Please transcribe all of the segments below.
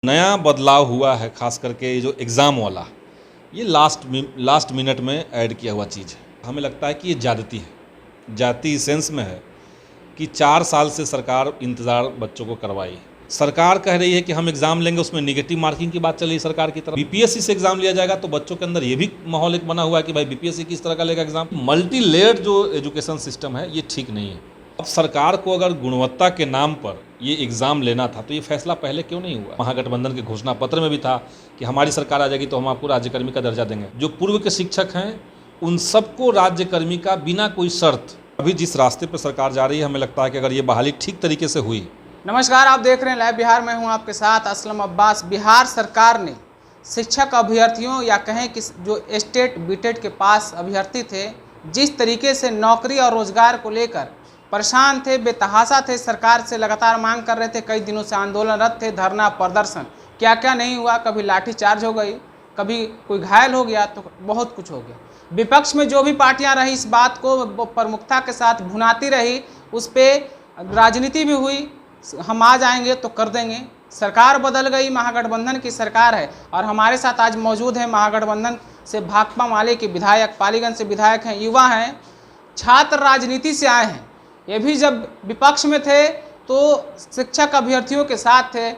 नया बदलाव हुआ है, खास करके ये जो एग्ज़ाम वाला, ये लास्ट मिनट में ऐड किया हुआ चीज़ है। हमें लगता है कि ये ज़्यादती है। ज़्यादती इस सेंस में है कि 4 साल से सरकार इंतज़ार बच्चों को करवाई। सरकार कह रही है कि हम एग्ज़ाम लेंगे, उसमें नेगेटिव मार्किंग की बात चल रही है सरकार की तरफ। बीपीएससी से एग्ज़ाम लिया जाएगा तो बच्चों के अंदर ये भी माहौल एक बना हुआ है कि भाई बीपीएससी किस तरह का लेगा एग्ज़ाम। मल्टी लेयर्ड जो एजुकेशन सिस्टम है ये ठीक नहीं है। अब सरकार को अगर गुणवत्ता के नाम पर ये एग्ज़ाम लेना था तो ये फैसला पहले क्यों नहीं हुआ? महागठबंधन के घोषणा पत्र में भी था कि हमारी सरकार आ जाएगी तो हम आपको राज्यकर्मी का दर्जा देंगे। जो पूर्व के शिक्षक हैं उन सबको राज्यकर्मी का बिना कोई शर्त। अभी जिस रास्ते पर सरकार जा रही है, हमें लगता है कि अगर ये बहाली ठीक तरीके से हुई। नमस्कार, आप देख रहे हैं लाइव बिहार। मैं हूं आपके साथ असलम अब्बास। बिहार सरकार ने शिक्षक अभ्यर्थियों या कहें कि जो स्टेट बीटेड के पास अभ्यर्थी थे, जिस तरीके से नौकरी और रोजगार को लेकर परेशान थे, बेतहाशा थे, सरकार से लगातार मांग कर रहे थे, कई दिनों से आंदोलनरत थे, धरना प्रदर्शन, क्या क्या नहीं हुआ। कभी लाठी चार्ज हो गई, कभी कोई घायल हो गया, तो बहुत कुछ हो गया। विपक्ष में जो भी पार्टियां रही इस बात को प्रमुखता के साथ भुनाती रही, उस पर राजनीति भी हुई। हम आ जाएंगे तो कर देंगे। सरकार बदल गई, महागठबंधन की सरकार है। और हमारे साथ आज मौजूद है महागठबंधन से भाकपा माले के विधायक, पालीगंज से विधायक हैं, युवा हैं, छात्र राजनीति से आए हैं। ये भी जब विपक्ष में थे तो शिक्षक अभ्यर्थियों के साथ थे,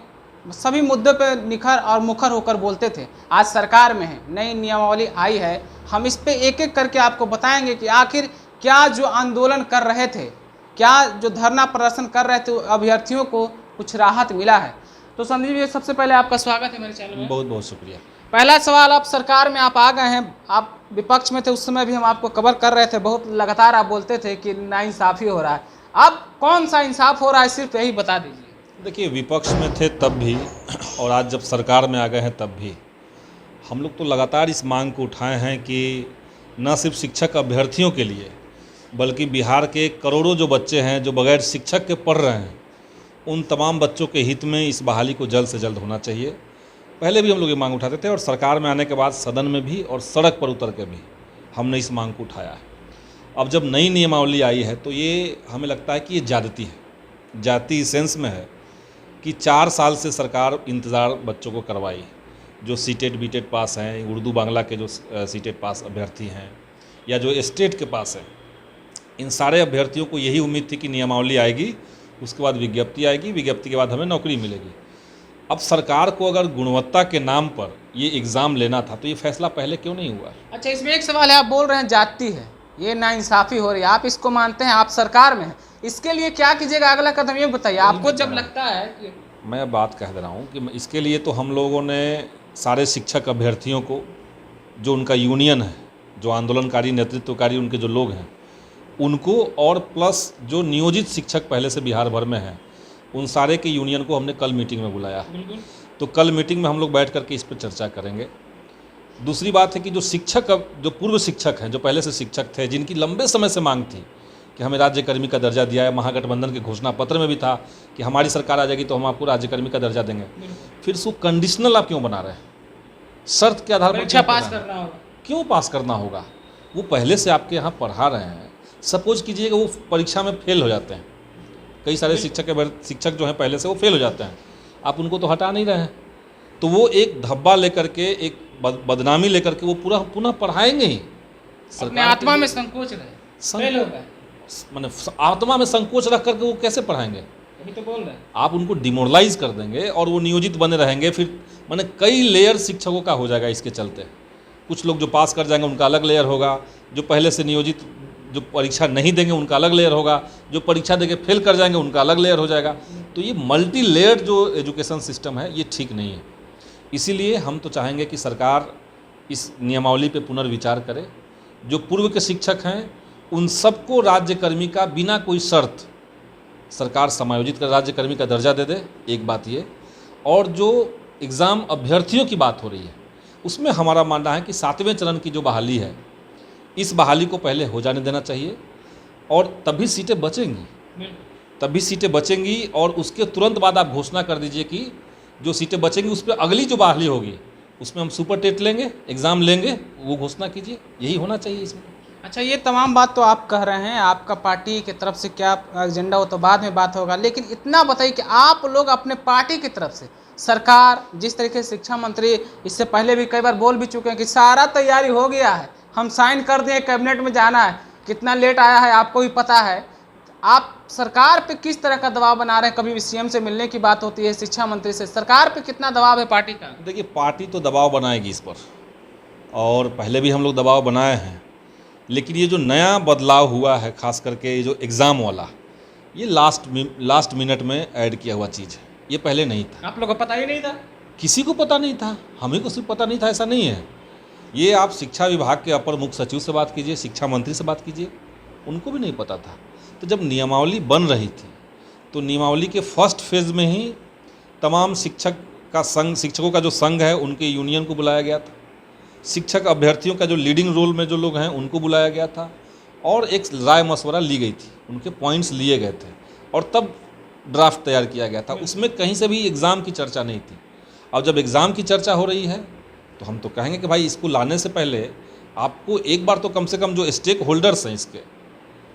सभी मुद्दों पे निखर और मुखर होकर बोलते थे। आज सरकार में है, नई नियमावली आई है, हम इस पे एक एक करके आपको बताएंगे कि आखिर क्या जो आंदोलन कर रहे थे, क्या जो धरना प्रदर्शन कर रहे थे अभ्यर्थियों को कुछ राहत मिला है। तो संदीप जी, सबसे पहले आपका स्वागत है मेरे चैनल में। बहुत बहुत शुक्रिया। पहला सवाल, आप सरकार में आप आ गए हैं, आप विपक्ष में थे, उस समय भी हम आपको कवर कर रहे थे, बहुत लगातार आप बोलते थे कि नाइंसाफ़ी हो रहा है। अब कौन सा इंसाफ हो रहा है, सिर्फ यही बता दीजिए। देखिए, विपक्ष में थे तब भी और आज जब सरकार में आ गए हैं तब भी हम लोग तो लगातार इस मांग को उठाए हैं कि न सिर्फ शिक्षक अभ्यर्थियों के लिए बल्कि बिहार के करोड़ों जो बच्चे हैं जो बगैर शिक्षक के पढ़ रहे हैं, उन तमाम बच्चों के हित में इस बहाली को जल्द से जल्द होना चाहिए। पहले भी हम लोग ये मांग उठाते थे और सरकार में आने के बाद सदन में भी और सड़क पर उतर के भी हमने इस मांग को उठाया है। अब जब नई नियमावली आई है तो ये हमें लगता है कि ये ज़्यादती है। ज़्यादती इस सेंस में है कि 4 साल से सरकार इंतज़ार बच्चों को करवाई। जो सीटेट बीटेड पास हैं, उर्दू बांग्ला के जो सीटेट पास अभ्यर्थी हैं या जो स्टेट के पास हैं, इन सारे अभ्यर्थियों को यही उम्मीद थी कि नियमावली आएगी, उसके बाद विज्ञप्ति आएगी, विज्ञप्ति के बाद हमें नौकरी मिलेगी। अब सरकार को अगर गुणवत्ता के नाम पर ये एग्ज़ाम लेना था तो ये फैसला पहले क्यों नहीं हुआ? अच्छा, इसमें एक सवाल है, आप बोल रहे हैं जाति है, ये नाइंसाफ़ी हो रही है, आप इसको मानते हैं, आप सरकार में हैं, इसके लिए क्या कीजिएगा, अगला कदम ये बताइए। आपको जब लगता है कि मैं बात कह दे रहा हूँ कि इसके लिए तो हम लोगों ने सारे शिक्षक अभ्यर्थियों को, जो उनका यूनियन है, जो आंदोलनकारी नेतृत्वकारी उनके जो लोग हैं, उनको और प्लस जो नियोजित शिक्षक पहले से बिहार भर में हैं, उन सारे के यूनियन को हमने कल मीटिंग में बुलाया। तो कल मीटिंग में हम लोग बैठ करके इस पर चर्चा करेंगे। दूसरी बात है कि जो पूर्व शिक्षक हैं, जो पहले से शिक्षक थे, जिनकी लंबे समय से मांग थी कि हमें राज्यकर्मी का दर्जा दिया है, महागठबंधन के घोषणा पत्र में भी था कि हमारी सरकार आ जाएगी तो हम आपको राज्यकर्मी का दर्जा देंगे, फिर उसको कंडीशनल आप क्यों बना रहे हैं? शर्त के आधार पर परीक्षा पास करना होगा। क्यों पास करना होगा? वो पहले से आपके यहाँ पढ़ा रहे हैं। सपोज कीजिएगा वो परीक्षा में फेल हो जाते हैं, कई सारे शिक्षक जो हैं पहले से वो फेल हो जाते हैं, आप उनको तो हटा नहीं रहे हैं, तो वो एक धब्बा लेकर के, एक बदनामी लेकर के वो पूरा पुनः पढ़ाएंगे ही। अपने आत्मा में संकोच रहे, मैंने आत्मा में संकोच रख करके वो कैसे पढ़ाएंगे? अभी तो बोल रहे हैं। आप उनको डिमोरलाइज कर देंगे और वो नियोजित बने रहेंगे। फिर मैंने कई लेयर शिक्षकों का हो जाएगा इसके चलते। कुछ लोग जो पास कर जाएंगे उनका अलग लेयर होगा, जो पहले से नियोजित जो परीक्षा नहीं देंगे उनका अलग लेयर होगा, जो परीक्षा देके फेल कर जाएंगे उनका अलग लेयर हो जाएगा। तो ये मल्टी लेयर्ड जो एजुकेशन सिस्टम है ये ठीक नहीं है। इसीलिए हम तो चाहेंगे कि सरकार इस नियमावली पे पुनर्विचार करे। जो पूर्व के शिक्षक हैं उन सबको राज्यकर्मी का बिना कोई शर्त सरकार समायोजित कर राज्यकर्मी का दर्जा दे दे, एक बात ये। और जो एग्ज़ाम अभ्यर्थियों की बात हो रही है उसमें हमारा मानना है कि 7वें चरण की जो बहाली है, इस बहाली को पहले हो जाने देना चाहिए और तभी सीटें बचेंगी। और उसके तुरंत बाद आप घोषणा कर दीजिए कि जो सीटें बचेंगी उस पर अगली जो बहाली होगी उसमें हम सुपर टेट लेंगे, एग्ज़ाम लेंगे, वो घोषणा कीजिए। यही होना चाहिए इसमें। अच्छा, ये तमाम बात तो आप कह रहे हैं, आपका पार्टी की तरफ से क्या एजेंडा हो तो बाद में बात होगा, लेकिन इतना बताइए कि आप लोग अपने पार्टी की तरफ से सरकार जिस तरीके से शिक्षा मंत्री इससे पहले भी कई बार बोल भी चुके हैं कि सारा तैयारी हो गया है, हम साइन कर दिए, कैबिनेट में जाना है, कितना लेट आया है आपको भी पता है। आप सरकार पे किस तरह का दबाव बना रहे हैं? कभी भी सीएम से मिलने की बात होती है, शिक्षा मंत्री से, सरकार पे कितना दबाव है पार्टी का? देखिए, पार्टी तो दबाव बनाएगी इस पर, और पहले भी हम लोग दबाव बनाए हैं, लेकिन ये जो नया बदलाव हुआ है, खास करके ये जो एग्ज़ाम वाला, ये लास्ट मिनट में ऐड किया हुआ चीज़ है। ये पहले नहीं था, आप लोगों को पता ही नहीं था? किसी को पता नहीं था, हमें को सिर्फ पता नहीं था, ऐसा नहीं है। ये आप शिक्षा विभाग के अपर मुख्य सचिव से बात कीजिए, शिक्षा मंत्री से बात कीजिए, उनको भी नहीं पता था। तो जब नियमावली बन रही थी तो नियमावली के फर्स्ट फेज़ में ही तमाम शिक्षकों का जो संघ है उनके यूनियन को बुलाया गया था, शिक्षक अभ्यर्थियों का जो लीडिंग रोल में जो लोग हैं उनको बुलाया गया था, और एक राय मशवरा ली गई थी, उनके पॉइंट्स लिए गए थे, और तब ड्राफ्ट तैयार किया गया था। उसमें कहीं से भी एग्ज़ाम की चर्चा नहीं थी। अब जब एग्ज़ाम की चर्चा हो रही है तो हम तो कहेंगे कि भाई इसको लाने से पहले आपको एक बार तो कम से कम जो स्टेक होल्डर्स हैं इसके,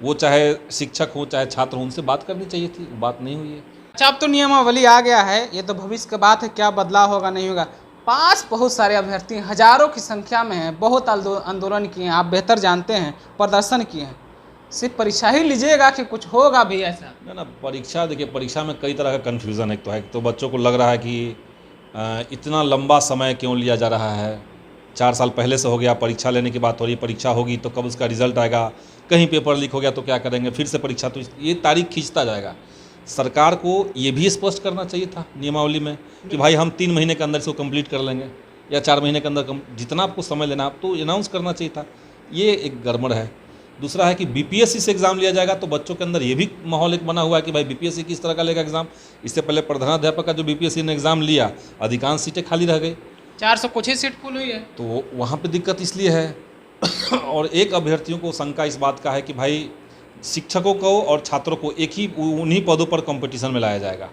वो चाहे शिक्षक हो चाहे छात्र हो, उनसे बात करनी चाहिए थी, बात नहीं हुई है। अच्छा, अब तो नियमावली आ गया है, ये तो भविष्य की बात है, क्या बदलाव होगा नहीं होगा। पास बहुत सारे अभ्यर्थी हजारों की संख्या में हैं, बहुत आंदोलन किए हैं, आप बेहतर जानते हैं, प्रदर्शन किए हैं, सिर्फ परीक्षा ही लीजिएगा कि कुछ होगा भी ऐसा? ना, परीक्षा, देखिए परीक्षा में कई तरह का कन्फ्यूज़न है। तो बच्चों को लग रहा है कि इतना लंबा समय क्यों लिया जा रहा है, 4 साल पहले से हो गया, परीक्षा लेने की बात हो रही है, परीक्षा होगी तो कब उसका रिजल्ट आएगा, कहीं पेपर लीक हो गया तो क्या करेंगे, फिर से परीक्षा, तो ये तारीख खींचता जाएगा। सरकार को ये भी स्पष्ट करना चाहिए था नियमावली में कि भाई हम 3 महीने के अंदर इसको कंप्लीट कर लेंगे, या 4 महीने के अंदर, जितना आपको समय लेना आप तो अनाउंस करना चाहिए था। ये एक गड़बड़ है। दूसरा है कि बीपीएससी से एग्ज़ाम लिया जाएगा, तो बच्चों के अंदर ये भी माहौल एक बना हुआ है कि भाई बीपीएससी किस तरह का लेगा एग्ज़ाम। इससे पहले प्रधानाध्यापक का जो बीपीएससी ने एग्ज़ाम लिया, अधिकांश सीटें खाली रह गई, 400 कुछ ही सीट फुल हुई है, तो वहाँ पे दिक्कत इसलिए है। और एक अभ्यर्थियों को शंका इस बात का है कि भाई शिक्षकों को और छात्रों को एक ही उन्हीं पदों पर कंपटीशन में लाया जाएगा,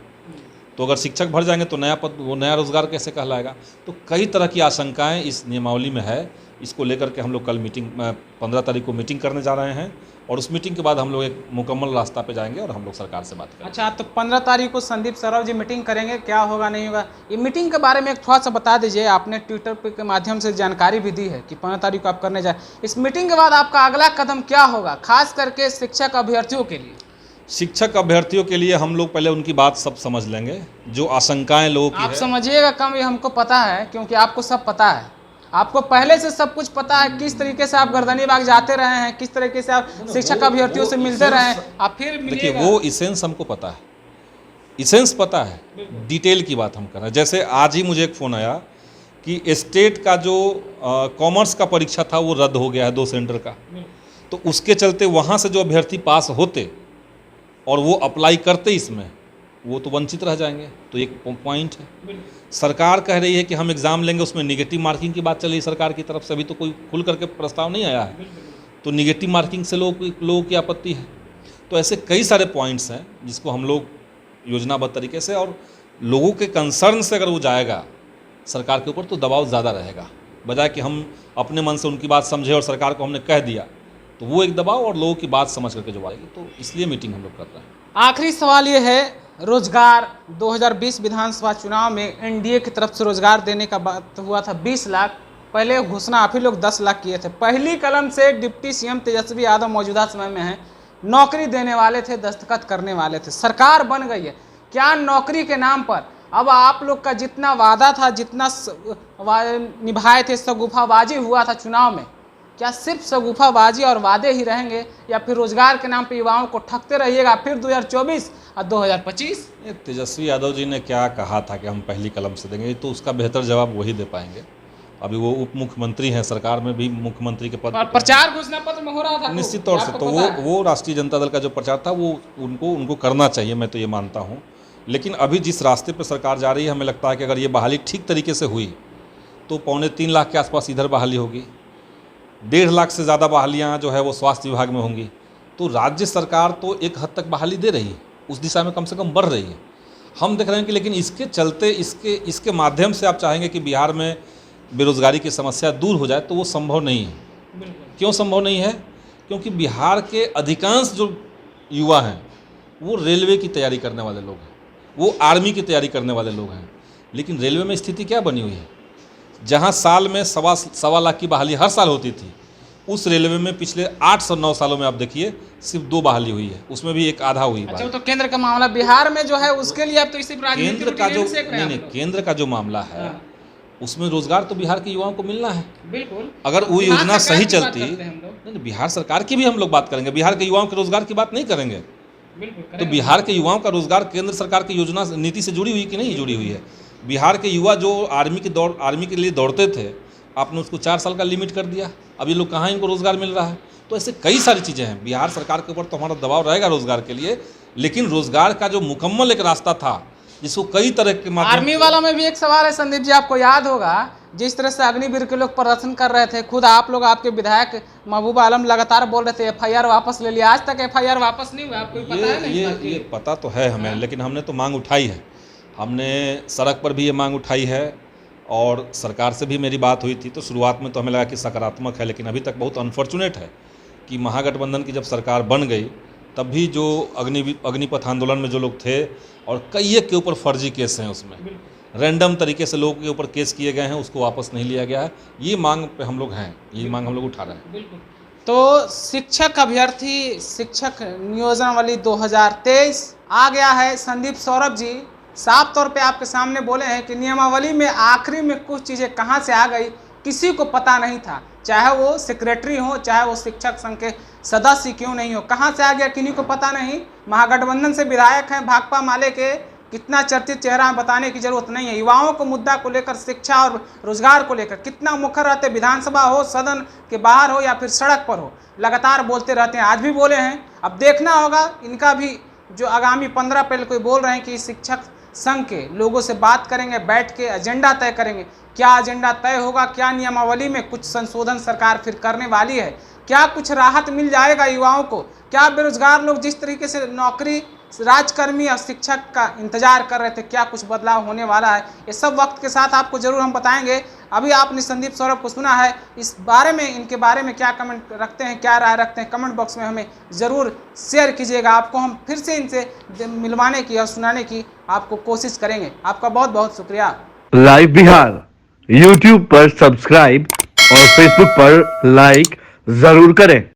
तो अगर शिक्षक भर जाएंगे तो नया पद, वो नया रोज़गार कैसे कहलाएगा। तो कई तरह की आशंकाएं इस नियमावली में है। इसको लेकर के हम लोग कल 15 तारीख को मीटिंग करने जा रहे हैं, और उस मीटिंग के बाद हम लोग एक मुकम्मल रास्ता पे जाएंगे और हम लोग सरकार से बात करेंगे। अच्छा, तो 15 तारीख को संदीप सौरव जी मीटिंग करेंगे, क्या होगा नहीं होगा, ये मीटिंग के बारे में एक थोड़ा सा बता दीजिए। आपने ट्विटर के माध्यम से जानकारी भी दी है कि 15 तारीख को आप करने जाए। इस मीटिंग के बाद आपका अगला कदम क्या होगा, खास करके शिक्षक अभ्यर्थियों के लिए? शिक्षक अभ्यर्थियों के लिए हम लोग पहले उनकी बात सब समझ लेंगे, जो आशंकाएं लोगों की आप है। समझिएगा कम, ये हमको पता है, क्योंकि आपको सब पता है, आपको पहले से सब कुछ पता है, किस तरीके से आप गर्दनी बाग जाते रहे हैं, किस तरीके से आप शिक्षक अभ्यर्थियों से मिलते रहे हैं, आप फिर देखिए मिलिएगा। वो इसेंस हमको पता है, इसेंस पता है, डिटेल की बात हम कर रहे हैं। जैसे आज ही मुझे एक फ़ोन आया कि स्टेट का जो कॉमर्स का परीक्षा था वो रद्द हो गया है 2 सेंटर का, तो उसके चलते वहाँ से जो अभ्यर्थी पास होते और वो अप्लाई करते इसमें, वो तो वंचित रह जाएंगे। तो एक पॉइंट है। सरकार कह रही है कि हम एग्ज़ाम लेंगे, उसमें निगेटिव मार्किंग की बात चल रही है सरकार की तरफ से, अभी तो कोई खुल करके प्रस्ताव नहीं आया है, तो निगेटिव मार्किंग से लोगों की आपत्ति है। तो ऐसे कई सारे पॉइंट्स हैं जिसको हम लोग योजनाबद्ध तरीके से, और लोगों के कंसर्न से अगर वो जाएगा सरकार के ऊपर तो दबाव ज़्यादा रहेगा, बजाय कि हम अपने मन से उनकी बात समझे और सरकार को हमने कह दिया, तो वो एक दबाव और लोगों की बात समझ करके जो आएगी, तो इसलिए मीटिंग हम लोग कर रहे हैं। आखिरी सवाल ये है, रोजगार 2020 विधानसभा चुनाव में एनडीए की तरफ से रोजगार देने का बात हुआ था 20 लाख, पहले घोषणा आप ही लोग 10 लाख किए थे। पहली कलम से डिप्टी सीएम तेजस्वी यादव मौजूदा समय में हैं, नौकरी देने वाले थे, दस्तखत करने वाले थे, सरकार बन गई है। क्या नौकरी के नाम पर अब आप लोग का जितना वादा था, जितना निभाए थे, शगुफाबाजी हुआ था चुनाव में, क्या सिर्फ शगुफाबाजी और वादे ही रहेंगे, या फिर रोजगार के नाम पर युवाओं को ठगते रहिएगा फिर 2024 और 2025? तेजस्वी यादव जी ने क्या कहा था कि हम पहली कलम से देंगे, तो उसका बेहतर जवाब वही दे पाएंगे। अभी वो उप मुख्यमंत्री हैं, सरकार में भी मुख्यमंत्री के पद, और प्रचार घोषणा पत्र में हो रहा था निश्चित तौर से। तो वो राष्ट्रीय जनता दल का जो प्रचार था वो उनको करना चाहिए, मैं तो ये मानता हूँ। लेकिन अभी जिस रास्ते पर सरकार जा रही है, हमें लगता है कि अगर ये बहाली ठीक तरीके से हुई तो 2.25 लाख के आसपास इधर बहाली होगी, 1.5 लाख से ज़्यादा बहालियाँ जो है वो स्वास्थ्य विभाग में होंगी। तो राज्य सरकार तो एक हद तक बहाली दे रही है, उस दिशा में कम से कम बढ़ रही है, हम देख रहे हैं कि। लेकिन इसके चलते इसके माध्यम से आप चाहेंगे कि बिहार में बेरोज़गारी की समस्या दूर हो जाए, तो वो संभव नहीं है। क्यों संभव नहीं है? क्योंकि बिहार के अधिकांश जो युवा हैं वो रेलवे की तैयारी करने वाले लोग हैं, वो आर्मी की तैयारी करने वाले लोग हैं। लेकिन रेलवे में स्थिति क्या बनी हुई है, जहां साल में सवा लाख की बहाली हर साल होती थी, उस रेलवे में पिछले 8 से 9 सालों में आप देखिए सिर्फ 2 बहाली हुई है, उसमें भी एक आधा हुई। अच्छा, तो केंद्र का मामला, बिहार में जो है उसके लिए अब तो इसी केंद्र का जो केंद्र का जो मामला है उसमें रोजगार तो बिहार के युवाओं को मिलना है। बिल्कुल, अगर वो योजना सही चलती, नहीं बिहार सरकार की भी हम लोग बात करेंगे, बिहार के युवाओं के रोजगार की बात नहीं करेंगे। तो बिहार के युवाओं का रोजगार केंद्र सरकार की योजना नीति से जुड़ी हुई कि नहीं जुड़ी हुई है। बिहार के युवा जो आर्मी के लिए दौड़ते थे, आपने उसको 4 साल का लिमिट कर दिया, अब ये लोग कहाँ इनको रोजगार मिल रहा है। तो ऐसे कई सारी चीज़ें हैं। बिहार सरकार के ऊपर तो हमारा दबाव रहेगा रोजगार के लिए, लेकिन रोजगार का जो मुकम्मल एक रास्ता था जिसको कई तरह के आर्मी वालों में भी एक सवाल है संदीप जी, आपको याद होगा जिस तरह से अग्निवीर के लोग प्रदर्शन कर रहे थे, खुद आप लोग, आपके विधायक महबूब आलम लगातार बोल रहे थे FIR वापस ले लिया, आज तक FIR वापस नहीं हुआ, आपको पता है? नहीं, ये पता तो है हमें, लेकिन हमने तो मांग उठाई है, हमने सड़क पर भी ये मांग उठाई है और सरकार से भी मेरी बात हुई थी। तो शुरुआत में तो हमें लगा कि सकारात्मक है, लेकिन अभी तक बहुत अनफॉर्चुनेट है कि महागठबंधन की जब सरकार बन गई तब भी जो अग्निपथ आंदोलन में जो लोग थे, और कई एक के ऊपर फर्जी केस हैं, उसमें रैंडम तरीके से लोगों के ऊपर केस किए गए हैं, उसको वापस नहीं लिया गया है। ये मांग पे हम लोग हैं, ये मांग हम लोग उठा रहे हैं। बिल्कुल। तो शिक्षक अभ्यर्थी शिक्षक नियोजनावली 2023 आ गया है। संदीप सौरभ जी साफ तौर पे आपके सामने बोले हैं कि नियमावली में आखिरी में कुछ चीज़ें कहाँ से आ गई किसी को पता नहीं था, चाहे वो सेक्रेटरी हो, चाहे वो शिक्षक संघ के सदस्य क्यों नहीं हो, कहाँ से आ गया किन्हीं को पता नहीं। महागठबंधन से विधायक हैं भाकपा माले के, कितना चर्चित चेहरा बताने की जरूरत नहीं है। युवाओं को मुद्दा को लेकर, शिक्षा और रोजगार को लेकर कितना मुखर रहते, विधानसभा हो, सदन के बाहर हो या फिर सड़क पर हो, लगातार बोलते रहते हैं, आज भी बोले हैं। अब देखना होगा इनका भी, जो आगामी 15 अप्रैल को बोल रहे हैं कि शिक्षक संघ के लोगों से बात करेंगे, बैठ के एजेंडा तय करेंगे। क्या एजेंडा तय होगा, क्या नियमावली में कुछ संशोधन सरकार फिर करने वाली है, क्या कुछ राहत मिल जाएगा युवाओं को, क्या बेरोजगार लोग जिस तरीके से नौकरी, राजकर्मी और शिक्षक का इंतजार कर रहे थे, क्या कुछ बदलाव होने वाला है, ये सब वक्त के साथ आपको जरूर हम बताएंगे। अभी आपने संदीप सौरभ को सुना है, इस बारे में, इनके बारे में क्या कमेंट रखते हैं, क्या राय रखते हैं, कमेंट बॉक्स में हमें ज़रूर शेयर कीजिएगा। आपको हम फिर से इनसे मिलवाने की और सुनाने की आपको कोशिश करेंगे। आपका बहुत बहुत शुक्रिया। लाइव बिहार YouTube पर सब्सक्राइब और Facebook पर लाइक जरूर करें।